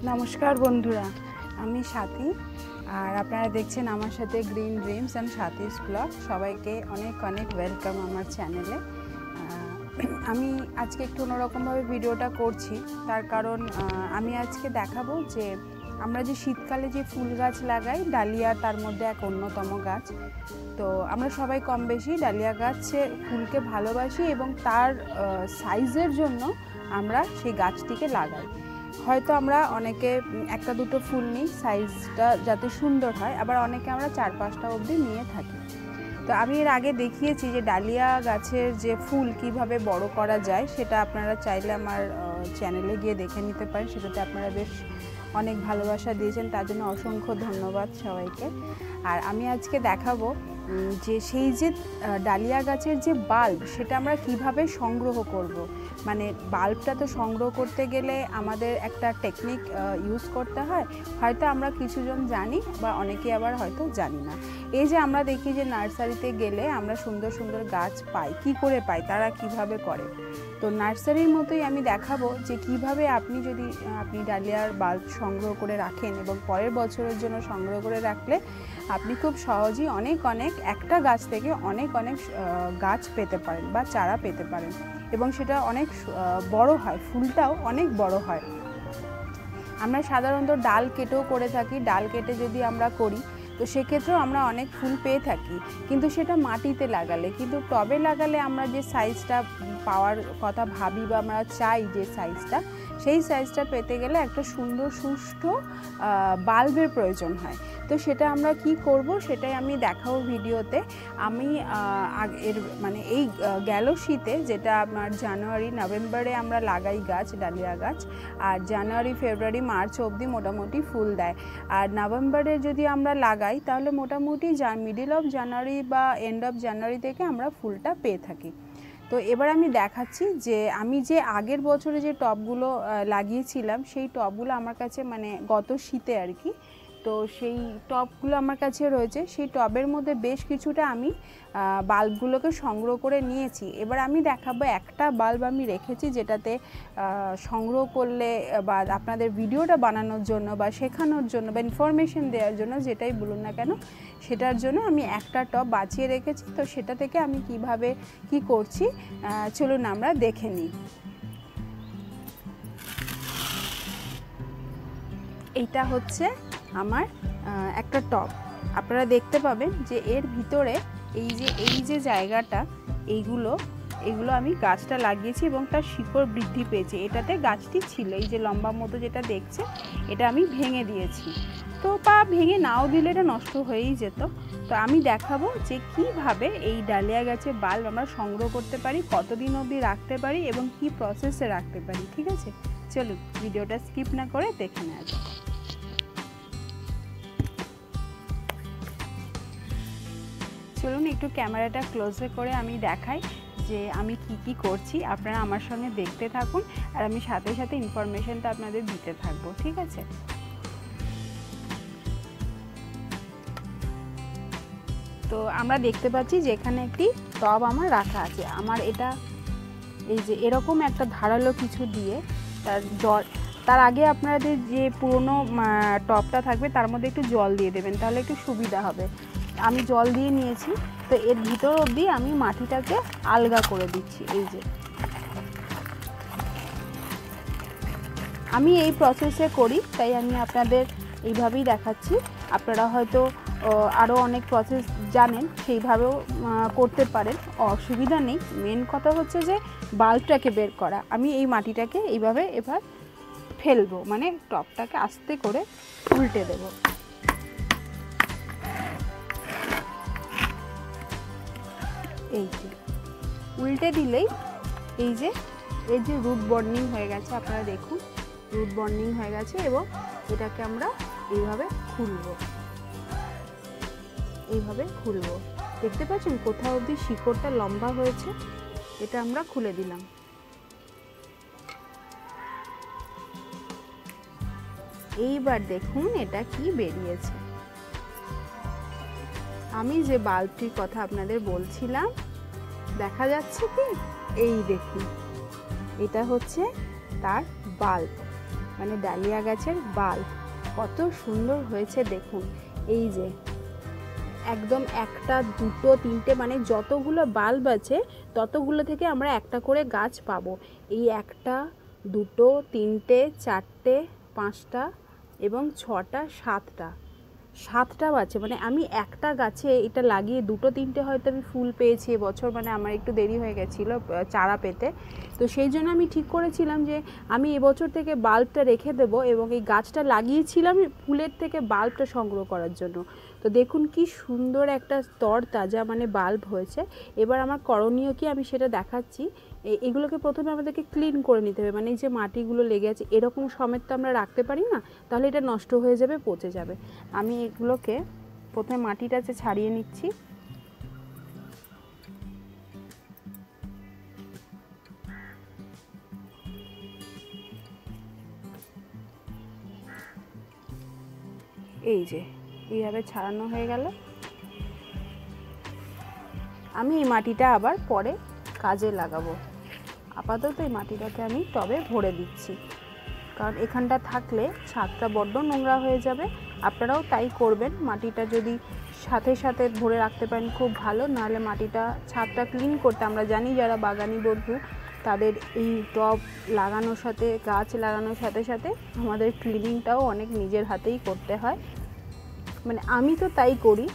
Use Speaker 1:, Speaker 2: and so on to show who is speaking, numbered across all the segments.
Speaker 1: নমস্কার বন্ধুরা, আমি সাথী আর আপনারা দেখছেন আমার সাথে গ্রিন ড্রিমস অ্যান্ড সাথীস ব্লগ। সবাইকে অনেক অনেক ওয়েলকাম আমার চ্যানেলে। আমি আজকে একটু অন্যরকমভাবে ভিডিওটা করছি, তার কারণ আমি আজকে দেখাবো যে আমরা যে শীতকালে যে ফুল গাছ লাগাই, ডালিয়া তার মধ্যে এক অন্যতম গাছ। তো আমরা সবাই কম বেশি ডালিয়া গাছের ফুলকে ভালোবাসি এবং তার সাইজের জন্য আমরা সেই গাছটিকে লাগাই। হয়তো আমরা অনেকে একটা দুটো ফুল নিই সাইজটা যাতে সুন্দর হয়, আবার অনেকে আমরা 4-5টা অবধি নিয়ে থাকি। তো আমি এর আগে দেখিয়েছি যে ডালিয়া গাছের যে ফুল কিভাবে বড় করা যায়, সেটা আপনারা চাইলে আমার চ্যানেলে গিয়ে দেখে নিতে পারেন। সেটাতে আপনারা বেশ অনেক ভালোবাসা দিয়েছেন, তার জন্য অসংখ্য ধন্যবাদ সবাইকে। আর আমি আজকে দেখাবো যে সেই যে ডালিয়া গাছের যে বাল্ব, সেটা আমরা কিভাবে সংগ্রহ করব। মানে বাল্বটা তো সংগ্রহ করতে গেলে আমাদের একটা টেকনিক ইউজ করতে হয়, হয়তো আমরা কিছুজন জানি বা অনেকে আবার হয়তো জানি না। এই যে আমরা দেখি যে নার্সারিতে গেলে আমরা সুন্দর সুন্দর গাছ পাই, কি করে পাই, তারা কিভাবে করে। তো নার্সারির মতোই আমি দেখাবো যে কিভাবে আপনি ডালিয়ার বাল্ব সংগ্রহ করে রাখেন এবং পরের বছরের জন্য সংগ্রহ করে রাখলে আপনি খুব সহজেই অনেক একটা গাছ থেকে অনেক গাছ পেতে পারেন বা চারা পেতে পারেন, এবং সেটা অনেক বড় হয়, ফুলটাও অনেক বড় হয়। আমরা সাধারণত ডাল কেটেও করে থাকি, ডাল কেটে যদি আমরা করি তো সেক্ষেত্রেও আমরা অনেক ফুল পেয়ে থাকি, কিন্তু সেটা মাটিতে লাগালে। কিন্তু টবে লাগালে আমরা যে সাইজটা পাওয়ার কথা ভাবি বা আমরা চাই যে সাইজটা, সেই সাইজটা পেতে গেলে একটা সুন্দর সুষ্ঠু বাল্বের প্রয়োজন হয়। তো সেটা আমরা কি করব সেটাই আমি দেখাবো ভিডিওতে। আমি এই গেল শীতে, যেটা আপনার জানুয়ারি নভেম্বরে আমরা লাগাই গাছ, ডালিয়া গাছ, আর জানুয়ারি ফেব্রুয়ারি মার্চ অবধি মোটামুটি ফুল দেয়। আর নভেম্বরে যদি আমরা লাগাই তাহলে মোটামুটি মিডল অফ জানুয়ারি বা এন্ড অফ জানুয়ারি থেকে আমরা ফুলটা পেয়ে থাকি। তো এবার আমি দেখাচ্ছি যে আমি যে আগের বছরে যে টবগুলো লাগিয়েছিলাম, সেই টবগুলো আমার কাছে গত শীতে আর কি, তো সেই টবগুলো আমার কাছে রয়েছে। সেই টবের মধ্যে বেশ কিছুটা আমি বাল্বগুলোকে সংগ্রহ করে নিয়েছি। এবার আমি দেখাবো একটা বাল্ব আমি রেখেছি, যেটাতে সংগ্রহ করলে বা আপনাদের ভিডিওটা বানানোর জন্য বা শেখানোর জন্য বা ইনফরমেশন দেওয়ার জন্য, যেটাই বলুন না কেন, সেটার জন্য আমি একটা টব বাঁচিয়ে রেখেছি। তো সেটা থেকে আমি কিভাবে কি করছি চলুন আমরা দেখে নিই। এইটা হচ্ছে আমার একটা টব। আপনারা দেখতে পাবেন যে এর ভিতরে এই যে জায়গাটা, এইগুলো আমি গাছটা লাগিয়েছি এবং তার শিকড় বৃদ্ধি পেয়েছে। এটাতে গাছটি ছিল, এই যে লম্বা মতো যেটা দেখছে, এটা আমি ভেঙে দিয়েছি। তো ভেঙে নাও দিলে এটা নষ্ট হয়েই যেত। তো আমি দেখাবো যে কিভাবে এই ডালিয়া গাছের বাল্ব আমরা সংগ্রহ করতে পারি, কতদিন অবধি রাখতে পারি এবং কি প্রসেসে রাখতে পারি। ঠিক আছে, চলুন ভিডিওটা স্কিপ না করে দেখে নেওয়া যাক। চলুন একটু ক্যামেরাটা ক্লোজে করে আমি দেখাই যে আমি কি করছি। আপনারা আমার সঙ্গে দেখতে থাকুন আর আমি সাথে সাথে ইনফরমেশনটা আপনাদের দিতে থাকবো। ঠিক আছে, তো আমরা দেখতে পাচ্ছি যে এখানে একটি টব আমার রাখা আছে। আমার এটা এই যে এরকম একটা ধারালো কিছু দিয়ে তার আগে আপনাদের যে পুরনো টবটা থাকবে তার মধ্যে একটু জল দিয়ে দেবেন, তাহলে একটু সুবিধা হবে। আমি জল দিয়ে নিয়েছি। তো এর ভিতর অবধি আমি মাটিটাকে আলগা করে দিচ্ছি। এই যে আমি এই প্রসেসে করি, তাই আমি আপনাদের এইভাবেই দেখাচ্ছি। আপনারা হয়তো আরও অনেক প্রসেস জানেন, সেইভাবেও করতে পারেন, অসুবিধা নেই। মেন কথা হচ্ছে যে বাল্বটাকে বের করা। আমি এই মাটিটাকে এইভাবে এবার ফেলবো, টবটাকে আস্তে করে উল্টে দেব। এই যে উল্টে দিলেই এই যে রুট বন্ডিং হয়ে গেছে, আপনারা দেখুন রুট বন্ডিং হয়ে গেছে। এবং এটাকে আমরা এইভাবে খুলবো। দেখতে পাচ্ছেন কোথাও অবধি শিকড়টা লম্বা হয়েছে, এটা আমরা খুলে দিলাম। এইবার দেখুন এটা কি বেরিয়েছে। আমি যে বাল্বটির কথা আপনাদের বলছিলাম, দেখা যাচ্ছে কি, এই দেখুন এটা হচ্ছে তার বাল্ব। মানে ডালিয়া গাছের বাল্ব কত সুন্দর হয়েছে দেখুন। এই যে একদম একটা দুটো তিনটে মানে যতগুলো বাল্ব আছে ততগুলো থেকে আমরা একটা করে গাছ পাবো। এই একটা দুটো তিনটে চারটে পাঁচটা এবং ছটা সাতটা আছে। মানে আমি একটা গাছে এটা লাগিয়ে দুটো তিনটে হয়তো আমি ফুল পেয়েছি এবছর, মানে আমার একটু দেরি হয়ে গেছিলো চারা পেতে। তো সেই জন্য আমি ঠিক করেছিলাম যে আমি এবছর থেকে বাল্বটা রেখে দেবো এবং এই গাছটা লাগিয়েছিলাম ফুলের থেকে বাল্বটা সংগ্রহ করার জন্য। তো দেখুন কি সুন্দর একটা তরতাজা মানে বাল্ব হয়েছে। এবার আমার করণীয় কি আমি সেটা দেখাচ্ছি। এগুলোকে প্রথমে আমাদেরকে ক্লিন করে নিতে হবে, মানে এই যে মাটিগুলো লেগে আছে এরকম সমেত তো আমরা রাখতে পারি না, তাহলে এটা নষ্ট হয়ে যাবে, পচে যাবে। আমি এগুলোকে প্রথমে মাটিটা ছাড়িয়ে নিচ্ছি। এই যে এইভাবে ছাড়ানো হয়ে গেল। আমি এই মাটিটা আবার পরে কাজে লাগাবো। আপাতত এই মাটিটাকে আমি টবে ভরে দিচ্ছি, কারণ এখানটা থাকলে ছাদটা বড্ড নোংরা হয়ে যাবে। আপনারাও তাই করবেন, মাটিটা যদি সাথে সাথে ভরে রাখতে পারেন খুব ভালো, নাহলে মাটিটা ছাদটা ক্লিন করতে আমরা জানি যারা বাগানি বন্ধু তাদের এই টব লাগানোর সাথে গাছ লাগানোর সাথে সাথে আমাদের ক্লিনিংটাও অনেক নিজের হাতেই করতে হয়, মানে আমি তো তাই করি।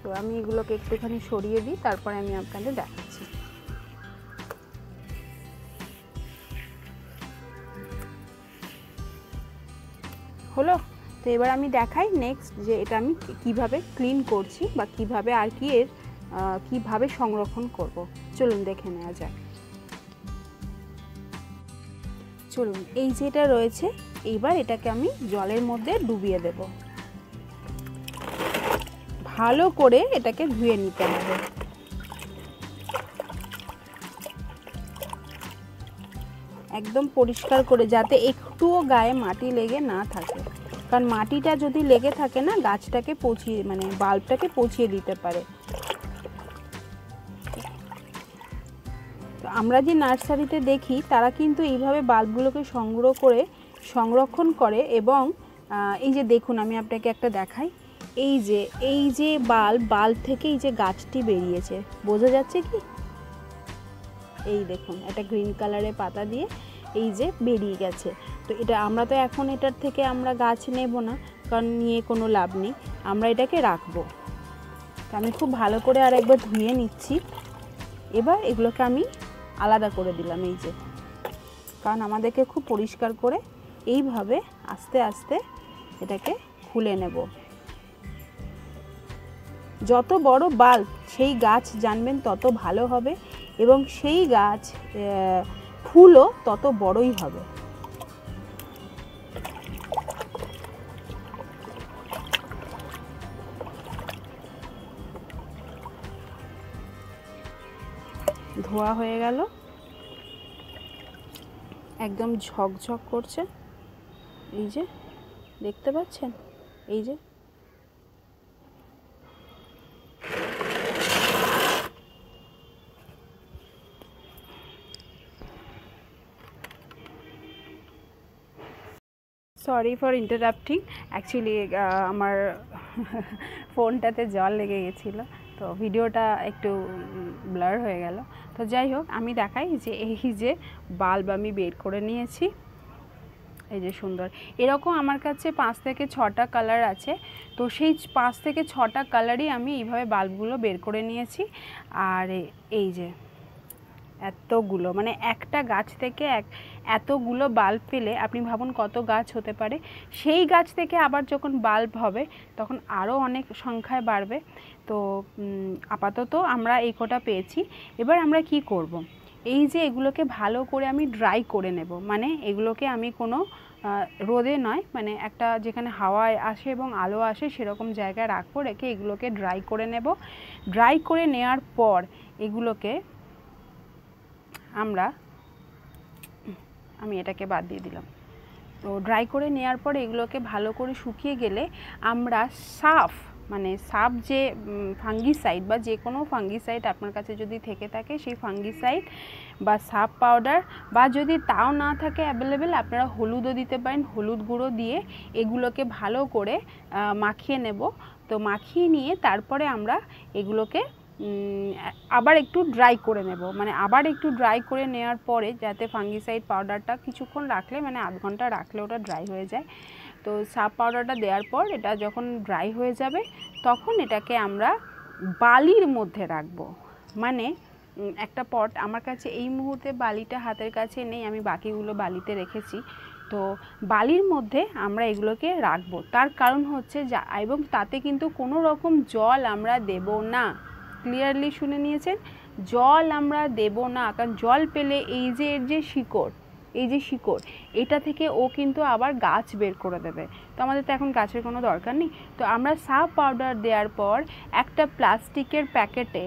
Speaker 1: তো আমি এগুলোকে একটুখানি সরিয়ে দিই, তারপরে আমি আপনাদের দেখাচ্ছি। হলো, তো এবার আমি দেখাই নেক্সট যে এটা আমি কিভাবে ক্লিন করছি বা কিভাবে আর কি এর কিভাবে সংরক্ষণ করব। চলুন দেখে নেওয়া যাক। চলুন, এই যেটা রয়েছে এইবার এটাকে আমি জলের মধ্যে ডুবিয়ে দেব। ভালো করে এটাকে ধুয়ে নিতে হবে। একদম পরিষ্কার করে, যাতে একটুও গায়ে মাটি লেগে না থাকে, কারণ মাটিটা যদি লেগে থাকে না গাছটাকে পচিয়ে মানে বাল্বটাকে পচিয়ে দিতে পারে। তো আমরা যে নার্সারিতে দেখি তারা কিন্তু এইভাবে বাল্বগুলোকে সংরক্ষণ করে এবং এই যে দেখুন আমি আপনাকে একটা দেখাই। এই যে বাল্ব থেকে এই যে গাছটি বেরিয়েছে, বোঝা যাচ্ছে কি? এই দেখুন একটা গ্রিন কালারের পাতা দিয়ে এই যে বেরিয়ে গেছে। তো এটা আমরা তো এখন এটার থেকে আমরা গাছ নেব না, কারণ নিয়ে কোনো লাভ নেই, আমরা এটাকে রাখবো। তো আমি খুব ভালো করে আর একবার ধুয়ে নিচ্ছি। এবার এগুলোকে আমি আলাদা করে দিলাম, এই যে, কারণ আমাদেরকে খুব পরিষ্কার করে এইভাবে আস্তে আস্তে এটাকে খুলে নেব। যত বড় বাল্ব সেই গাছ জানবেন তত ভালো হবে এবং সেই গাছ ফুলও তত বড়ই হবে। ধোয়া হয়ে গেল, একদম ঝকঝক করছে। এই যে দেখতে পাচ্ছেন, এই যে সরি ফর ইন্টারাপ্টিং, অ্যাকচুয়ালি আমার ফোনটাতে জল লেগে গেছিলো, তো ভিডিওটা একটু ব্লার হয়ে গেল। তো যাই হোক, আমি দেখাই যে এই যে বাল্ব আমি বের করে নিয়েছি, এই যে সুন্দর এরকম আমার কাছে 5 থেকে 6টা কালার আছে। তো সেই 5 থেকে 6টা কালারই আমি এইভাবে বাল্বগুলো বের করে নিয়েছি। আর এই যে এতগুলো, মানে একটা গাছ থেকে এতগুলো বাল্ব পেলে আপনি ভাবুন কত গাছ হতে পারে। সেই গাছ থেকে আবার যখন বাল্ব হবে তখন আরও অনেক সংখ্যায় বাড়বে। তো আপাতত আমরা এই কটা পেয়েছি। এবার আমরা কি করব, এই যে এগুলোকে ভালো করে আমি ড্রাই করে নেব, মানে এগুলোকে আমি কোনো রোদে নয়, মানে একটা যেখানে হাওয়ায় আসে এবং আলো আসে সেরকম জায়গায় রাখবো, রেখে এগুলোকে ড্রাই করে নেব। ড্রাই করে নেওয়ার পর এগুলোকে আমি এটাকে বাদ দিয়ে দিলাম। তো ড্রাই করে নেওয়ার পর এগুলোকে ভালো করে শুকিয়ে গেলে আমরা সাফ মানে সাব যে ফাঙ্গিসাইড বা যে কোনো ফাঙ্গিসাইড আপনার কাছে যদি থেকে থাকে সেই ফাঙ্গিসাইড বা সাব পাউডার, বা যদি তাও না থাকে অ্যাভেলেবেল আপনারা হলুদও দিতে পারেন, হলুদ গুঁড়ো দিয়ে এগুলোকে ভালো করে মাখিয়ে নেব। তো মাখিয়ে নিয়ে তারপরে আমরা এগুলোকে আবার একটু ড্রাই করে নেব, মানে আবার একটু ড্রাই করে নেওয়ার পরে যাতে ফাঙ্গিসাইড পাউডারটা কিছুক্ষণ রাখলে, মানে আধ ঘন্টা রাখলে ওটা ড্রাই হয়ে যায়। তো সাব পাউডারটা দেওয়ার পর এটা যখন ড্রাই হয়ে যাবে তখন এটাকে আমরা বালির মধ্যে রাখবো। মানে একটা পট, আমার কাছে এই মুহূর্তে বালিটা হাতের কাছে নেই, আমি বাকিগুলো বালিতে রেখেছি। তো বালির মধ্যে আমরা এগুলোকে রাখবো, তার কারণ হচ্ছে এবং তাতে কিন্তু কোনো রকম জল আমরা দেব না। ক্লিয়ারলি শুনে নিয়েছেন, জল আমরা দেব না, কারণ জল পেলে এই যে এর যে শিকড়, এই যে শিকড়, এটা থেকে ও কিন্তু আবার গাছ বের করে দেবে। তো আমাদের তো এখন গাছের কোনো দরকার নেই। তো আমরা সাব পাউডার দেওয়ার পর একটা প্লাস্টিকের প্যাকেটে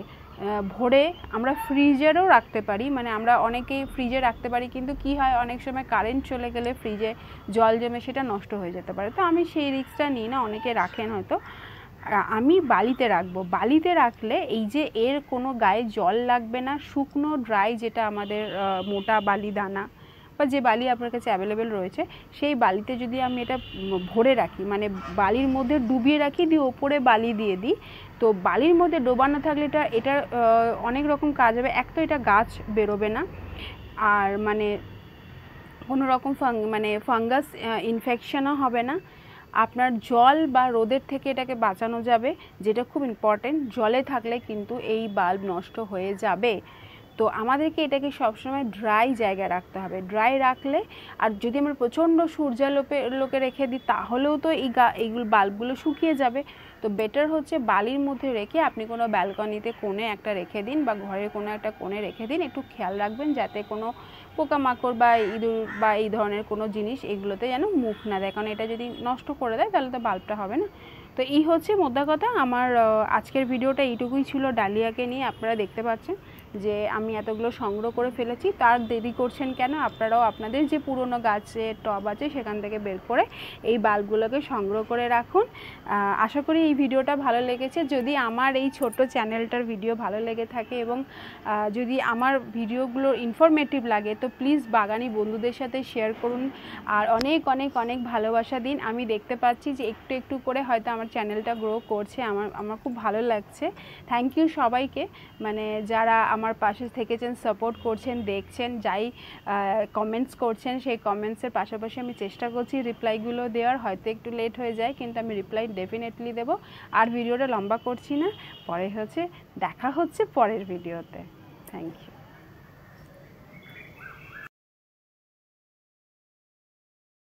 Speaker 1: ভরে আমরা ফ্রিজেরও রাখতে পারি, মানে আমরা অনেকেই ফ্রিজে রাখতে পারি, কিন্তু কি হয় অনেক সময় কারেন্ট চলে গেলে ফ্রিজে জল জমে সেটা নষ্ট হয়ে যেতে পারে। তো আমি সেই রিস্কটা নিই না, অনেকে রাখেন হয়তো, আমি বালিতে রাখবো। বালিতে রাখলে এই যে এর কোনো গায়ে জল লাগবে না, শুকনো ড্রাই যেটা আমাদের মোটা বালি দানা বা যে বালি আপনার কাছে অ্যাভেলেবেল রয়েছে সেই বালিতে যদি আমি এটা ভরে রাখি, মানে বালির মধ্যে ডুবিয়ে রাখি, দিয়ে ওপরে বালি দিয়ে দিই, তো বালির মধ্যে ডোবানো থাকলে এটার অনেক রকম কাজ হবে। এক তো এটা গাছ বেরোবে না, আর মানে কোনো রকম ফাঙ্গাস ইনফেকশনও হবে না, আপনার জল বা রোদের থেকে এটাকে বাঁচানো যাবে, যেটা খুব ইম্পর্টেন্ট। জলে থাকলে কিন্তু এই বাল্ব নষ্ট হয়ে যাবে। তো আমাদেরকে এটাকে সবসময় ড্রাই জায়গায় রাখতে হবে। ড্রাই রাখলে, আর যদি আমরা প্রচণ্ড সূর্যালোকে রেখে দিই তাহলেও তো এইগুলো বাল্বগুলো শুকিয়ে যাবে। তো বেটার হচ্ছে বালির মধ্যে রেখে আপনি কোনো ব্যালকনিতে কোণে একটা রেখে দিন বা ঘরের কোনো একটা কোণে রেখে দিন। একটু খেয়াল রাখবেন যাতে কোনো পোকামাকড় বা ইঁদুর বা এই ধরনের কোনো জিনিস এগুলোতে যেন মুখ না দেয়, কারণ এটা যদি নষ্ট করে দেয় তাহলে তো বাল্বটা হবে না। তো এই হচ্ছে মোদ্দা কথা। আমার আজকের ভিডিওটা এইটুকুই ছিল ডালিয়াকে নিয়ে। আপনারা দেখতে পাচ্ছেন যে আমি এতগুলো সংগ্রহ করে ফেলেছি, তার দেরি করছেন কেন? আপনারাও আপনাদের যে পুরনো গাছের টব আছে সেখান থেকে বের করে এই বাল্বগুলোকে সংগ্রহ করে রাখুন। আশা করি এই ভিডিওটা ভালো লেগেছে। যদি আমার এই ছোট্ট চ্যানেলটার ভিডিও ভালো লেগে থাকে এবং যদি আমার ভিডিওগুলো ইনফরমেটিভ লাগে তো প্লিজ বাগানি বন্ধুদের সাথে শেয়ার করুন, আর অনেক অনেক অনেক ভালোবাসা দিন। আমি দেখতে পাচ্ছি যে একটু একটু করে হয়তো আমার চ্যানেলটা গ্রো করছে, আমার খুব ভালো লাগছে। থ্যাংক ইউ সবাইকে, মানে যারা আমার পাশে থেকেছেন, সাপোর্ট করছেন, দেখছেন, যাই কমেন্টস করছেন, সেই কমেন্টসের পাশাপাশি আমি চেষ্টা করছি রিপ্লাইগুলো দেওয়ার। হয়তো একটু লেট হয়ে যায় কিন্তু আমি রিপ্লাই ডেফিনেটলি দেবো। আর ভিডিওটা লম্বা করছি না, দেখা হচ্ছে পরের ভিডিওতে। Thank you.